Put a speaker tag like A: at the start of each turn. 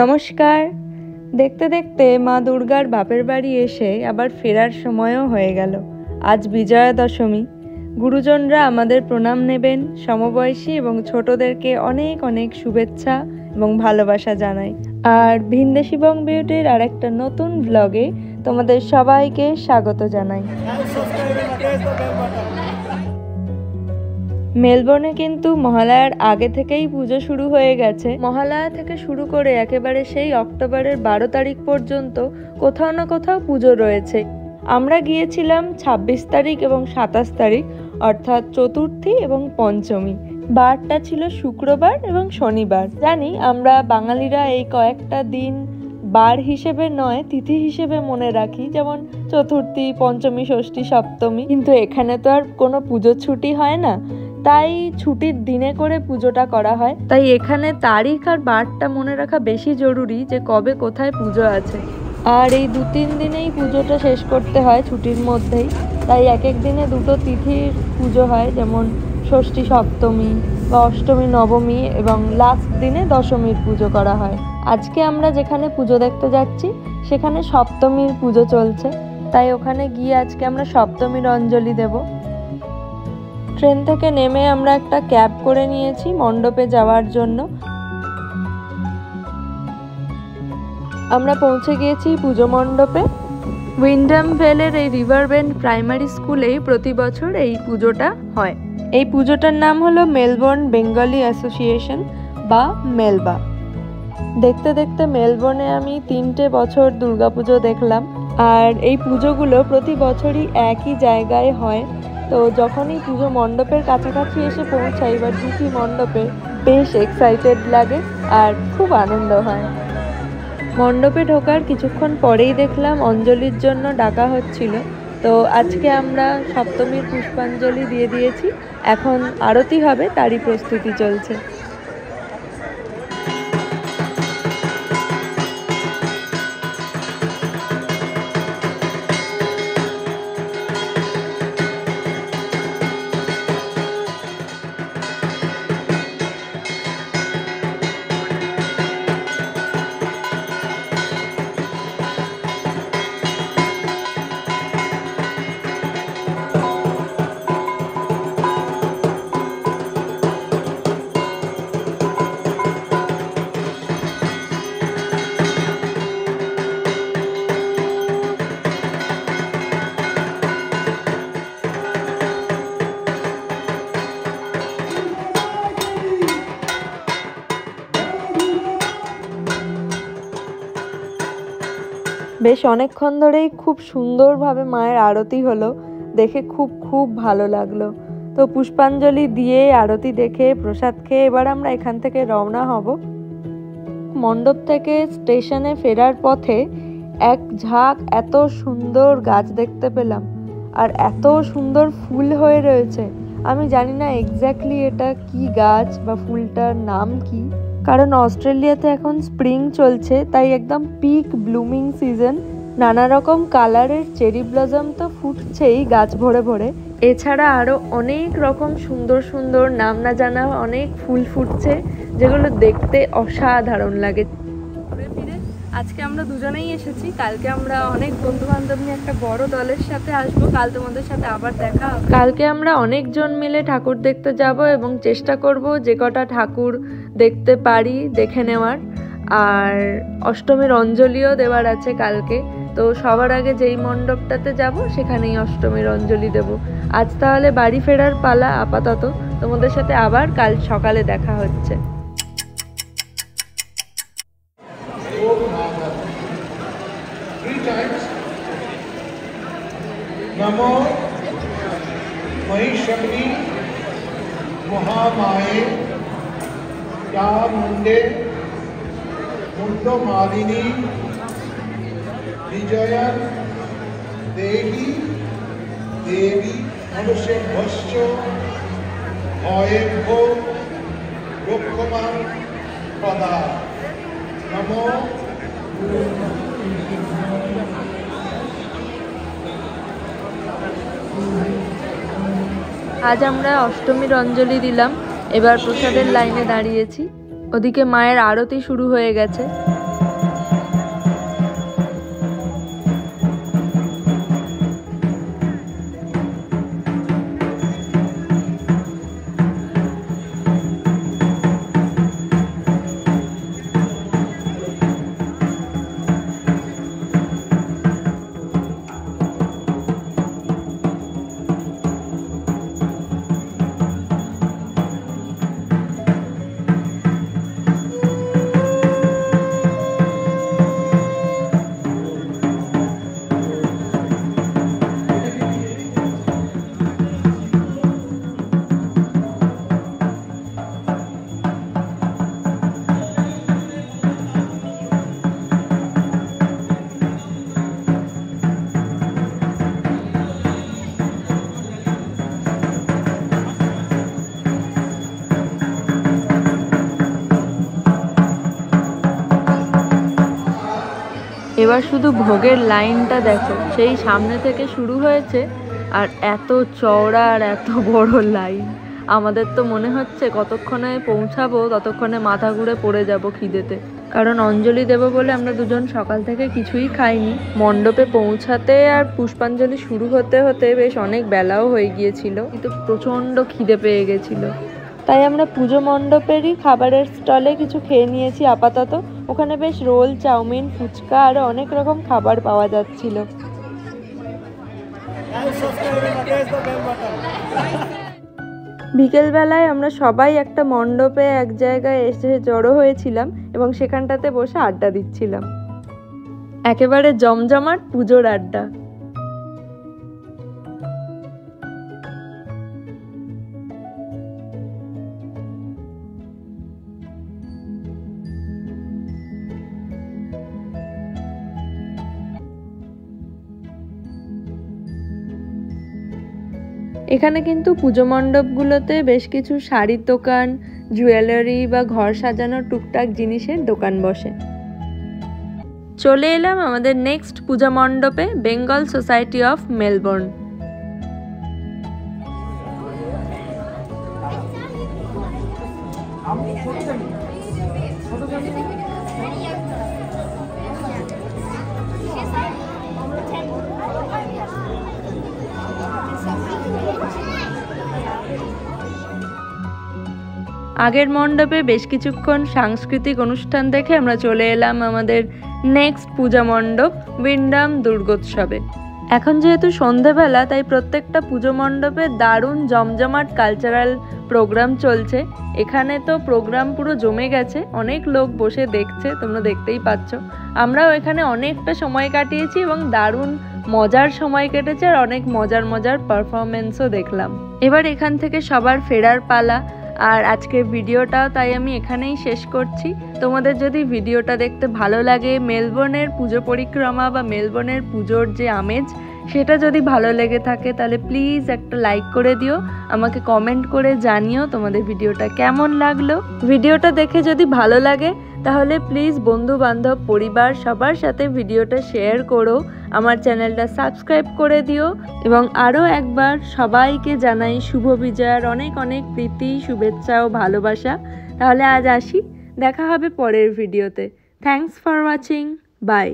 A: নমস্কার। দেখতে দেখতে মা দুর্গার বাপের বাড়ি এসে আবার ফেরার সময়ও হয়ে গেল। আজ বিজয়া দশমী। গুরুজনরা আমাদের প্রণাম নেবেন, সমবয়সী এবং ছোটদেরকে অনেক অনেক শুভেচ্ছা এবং ভালোবাসা জানাই। আর ভিনদেশি বং বিউটির আর একটা নতুন ব্লগে তোমাদের সবাইকে স্বাগত জানাই। মেলবোর্নে কিন্তু মহালয়ার আগে থেকেই পুজো শুরু হয়ে গেছে। মহালয়া থেকে শুরু করে একেবারে সেই অক্টোবরের 12 তারিখ পর্যন্ত কোথাও না কোথাও পুজো রয়েছে। আমরা গিয়েছিলাম 26 তারিখ এবং 27 তারিখ, অর্থাৎ চতুর্থী এবং পঞ্চমী। বারটা ছিল শুক্রবার এবং শনিবার। জানি আমরা বাঙালিরা এই কয়েকটা দিন বার হিসেবে নয়, তিথি হিসেবে মনে রাখি, যেমন চতুর্থী, পঞ্চমী, ষষ্ঠী, সপ্তমী। কিন্তু এখানে তো আর কোনো পুজোর ছুটি হয় না, তাই ছুটির দিনে করে পুজোটা করা হয়। তাই এখানে তারিখ আর বারটা মনে রাখা বেশি জরুরি, যে কবে কোথায় পুজো আছে। আর এই 2-3 দিনেই পুজোটা শেষ করতে হয় ছুটির মধ্যেই। তাই এক এক দিনে দুটো তিথির পুজো হয়, যেমন ষষ্ঠী, সপ্তমী বা অষ্টমী, নবমী এবং লাস্ট দিনে দশমীর পুজো করা হয়। আজকে আমরা যেখানে পুজো দেখতে যাচ্ছি সেখানে সপ্তমীর পুজো চলছে, তাই ওখানে গিয়ে আজকে আমরা সপ্তমীর অঞ্জলি দেব। ট্রেন থেকে নেমে আমরা একটা ক্যাব করে নিয়েছি মণ্ডপে যাওয়ার জন্য। আমরা পৌঁছে গিয়েছি পুজো মণ্ডপে। উইন্ডাম ভেলের এই রিভারবেন্ড প্রাইমারি স্কুলেই প্রতি বছর এই পুজোটা হয়। এই পুজোটার নাম হলো মেলবোর্ন বেঙ্গলি অ্যাসোসিয়েশন বা মেলবা। দেখতে দেখতে মেলবোর্নে আমি 3টে বছর দুর্গাপুজো দেখলাম। আর এই পুজোগুলো প্রতি বছরই একই জায়গায় হয়। তো যখনই পুজো মণ্ডপের কাছাকাছি এসে পৌঁছাই বা ঢুকি মণ্ডপে, বেশ এক্সাইটেড লাগে আর খুব আনন্দ হয়। মণ্ডপে ঢোকার কিছুক্ষণ পরেই দেখলাম অঞ্জলির জন্য ডাকা হচ্ছিল। তো আজকে আমরা সপ্তমীর পুষ্পাঞ্জলি দিয়ে দিয়েছি, এখন আরতি হবে, তারই প্রস্তুতি চলছে। বেশ অনেকক্ষণ ধরেই খুব সুন্দরভাবে মায়ের আরতি হলো, দেখে খুব ভালো লাগলো। তো পুষ্পাঞ্জলি দিয়ে, আরতি দেখে, প্রসাদ খেয়ে এবার আমরা এখান থেকে রওনা হব। মণ্ডপ থেকে স্টেশনে ফেরার পথে এক ঝাঁক এত সুন্দর গাছ দেখতে পেলাম, আর এত সুন্দর ফুল হয়ে রয়েছে। আমি জানি না এক্স্যাক্টলি এটা কি গাছ বা ফুলটার নাম কি, কারণ অস্ট্রেলিয়াতে এখন স্প্রিং চলছে, তাই একদম পিক ব্লুমিং সিজন। নানা রকম কালারের চেরি ব্লসম তো ফুটছেই গাছ ভরে ভরে। এছাড়া আরো অনেক রকম সুন্দর সুন্দর নাম না জানা অনেক ফুল ফুটছে, যেগুলো দেখতে অসাধারণ লাগে। আজকে আমরা দুজনেই এসেছি, কালকে আমরা অনেক বন্ধু বান্ধব নিয়ে একটা বড় দলের সাথে আসবো। কাল তোমাদের সাথে আবার দেখা হবে। কালকে আমরা অনেকজন মিলে ঠাকুর দেখতে যাব এবং চেষ্টা করব যে কটা ঠাকুর দেখতে পারি দেখে নেওয়ার। আর অষ্টমীর অঞ্জলিও দেওয়ার আছে কালকে। তো সবার আগে যেই মণ্ডপটাতে যাব সেখানেই অষ্টমীর অঞ্জলি দেব। আজ তাহলে বাড়ি ফেরার পালা আপাতত। তোমাদের সাথে আবার কাল সকালে দেখা হচ্ছে।
B: नमो महिषग्नि महामाये चामुंडे मुंडमालिनी विजया देवी देवी मनुष्य भस्य भयेभ्यो लोकमान पदा नमो।
A: আজ আমরা অষ্টমীর অঞ্জলি দিলাম, এবার প্রসাদের লাইনে দাঁড়িয়েছি। ওদিকে মায়ের আরতি শুরু হয়ে গেছে। এবার শুধু ভোগের লাইনটা দেখো, সেই সামনে থেকে শুরু হয়েছে আর এত চওড়া আর এত বড় লাইন। আমাদের তো মনে হচ্ছে কতক্ষণে পৌঁছাবো ততক্ষণে মাথা ঘুরে পড়ে যাব খিদেতে, কারণ অঞ্জলি দেব বলে আমরা দুজন সকাল থেকে কিছুই খাইনি। মণ্ডপে পৌঁছাতে আর পুষ্পাঞ্জলি শুরু হতে হতে বেশ অনেক বেলাও হয়ে গিয়েছিল, কিন্তু প্রচণ্ড খিদে পেয়ে গেছিল। তাই আমরা পুজো মণ্ডপেরই খাবারের স্টলে কিছু খেয়ে নিয়েছি আপাতত। ওখানে বেশ রোল, চাউমিন, ফুচকা আর অনেক রকম খাবার পাওয়া যাচ্ছিল। বিকেলবেলায় আমরা সবাই একটা মণ্ডপে এক জায়গায় এসে জড়ো হয়েছিলাম এবং সেখানটাতে বসে আড্ডা দিচ্ছিলাম। একেবারে জমজমাট পুজোর আড্ডা। এখানে কিন্তু পুজো মণ্ডপগুলোতে বেশ কিছু শাড়ির দোকান, জুয়েলারি বা ঘর সাজানোর টুকটাক জিনিসের দোকান বসে। চলে এলাম আমাদের নেক্সট পূজা মণ্ডপে, বেঙ্গল সোসাইটি অফ মেলবোর্ন। আগের মণ্ডপে বেশ কিছুক্ষণ সাংস্কৃতিক অনুষ্ঠান দেখে আমরা চলে এলাম আমাদের নেক্সট পূজা মণ্ডপ উইন্ডাম দুর্গোৎসবে। এখন যেহেতু সন্ধেবেলা, তাই প্রত্যেকটা পুজো মণ্ডপে দারুণ জমজমাট কালচারাল প্রোগ্রাম চলছে। এখানে তো প্রোগ্রাম পুরো জমে গেছে, অনেক লোক বসে দেখছে, তোমরা দেখতেই পাচ্ছ। আমরাও এখানে অনেকটা সময় কাটিয়েছি এবং দারুণ মজার সময় কেটেছে আর অনেক মজার মজার পারফরমেন্সও দেখলাম। এবার এখান থেকে সবার ফেরার পালা। আর আজকের ভিডিওটাও তাই আমি এখানেই শেষ করছি। তোমাদের যদি ভিডিওটা দেখতে ভালো লাগে, মেলবোর্নের পুজো পরিক্রমা বা মেলবোর্নের পুজোর যে আমেজ সেটা যদি ভালো লেগে থাকে, তাহলে প্লিজ একটা লাইক করে দিও, আমাকে কমেন্ট করে জানিও তোমাদের ভিডিওটা কেমন লাগলো। ভিডিওটা দেখে যদি ভালো লাগে তাহলে প্লিজ বন্ধু বান্ধব পরিবার সবার সাথে ভিডিওটা শেয়ার করো, আমার চ্যানেলটা সাবস্ক্রাইব করে দিও এবং আরও একবার সবাইকে জানাই শুভ বিজয়ার অনেক অনেক প্রীতি, শুভেচ্ছা ও ভালোবাসা। তাহলে আজ আসি, দেখা হবে পরের ভিডিওতে। Thanks for watching, by.